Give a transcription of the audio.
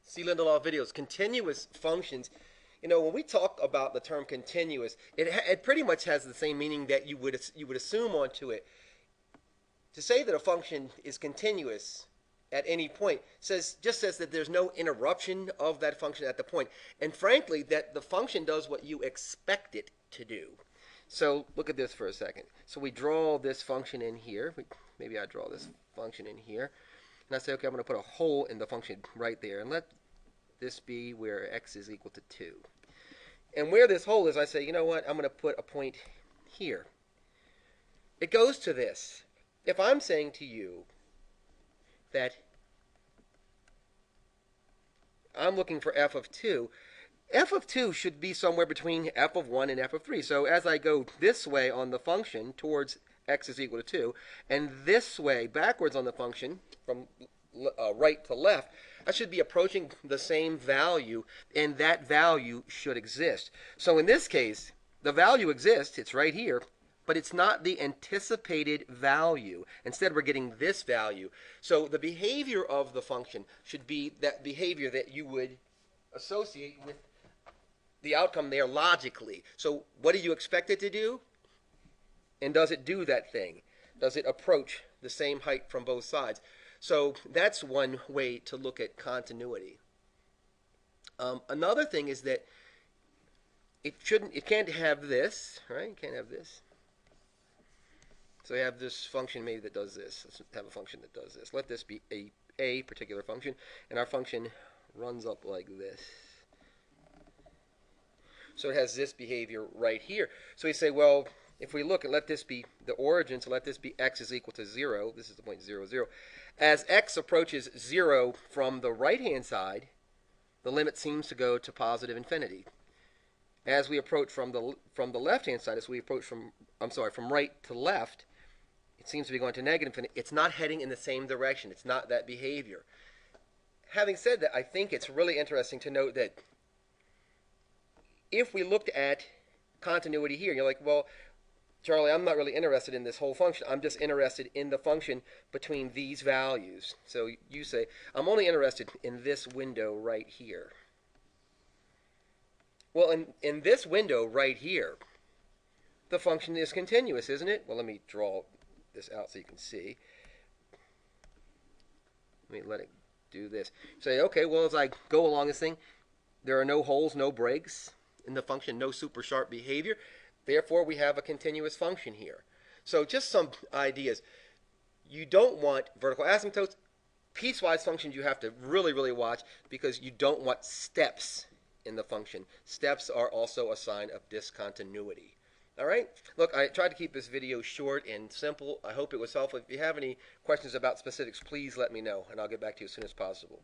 See Lindelof videos, continuous functions. You know, when we talk about the term continuous, it pretty much has the same meaning that you would assume onto it. To say that a function is continuous at any point just says that there's no interruption of that function at the point, and frankly, that the function does what you expect it to do. So look at this for a second. So we draw this function in here. Maybe I draw this function in here. And I say, okay, I'm going to put a hole in the function right there. And let this be where x is equal to 2. And where this hole is, I say, you know what? I'm going to put a point here. It goes to this. If I'm saying to you that I'm looking for f of 2, f of 2 should be somewhere between f of 1 and f of 3. So as I go this way on the function towards x is equal to 2, and this way backwards on the function from right to left, I should be approaching the same value, and that value should exist. So in this case, the value exists. It's right here, but it's not the anticipated value. Instead, we're getting this value. So the behavior of the function should be that behavior that you would associate with the outcome there logically. So what do you expect it to do? And does it do that thing? Does it approach the same height from both sides? So that's one way to look at continuity. Another thing is that it can't have this, right? It can't have this. So we have this function maybe that does this. Let's have a function that does this. Let this be a particular function, and our function runs up like this. So it has this behavior right here. So we say, well, if we look and let this be the origin, so let this be x is equal to 0. This is the point 0, 0. As x approaches 0 from the right-hand side, the limit seems to go to positive infinity. As we approach from the left-hand side, as we approach from right to left, it seems to be going to negative infinity. It's not heading in the same direction. It's not that behavior. Having said that, I think it's really interesting to note that if we looked at continuity here, you're like, well, Charlie, I'm not really interested in this whole function. I'm just interested in the function between these values. So you say, I'm only interested in this window right here. Well, in this window right here, the function is continuous, isn't it? Well, let me draw this out so you can see. Let me let it do this. Say, okay, well, as I go along this thing, there are no holes, no breaks in the function, no super sharp behavior. Therefore, we have a continuous function here. So just some ideas. You don't want vertical asymptotes. Piecewise functions you have to really, really watch because you don't want steps in the function. Steps are also a sign of discontinuity. All right? Look, I tried to keep this video short and simple. I hope it was helpful. If you have any questions about specifics, please let me know, and I'll get back to you as soon as possible.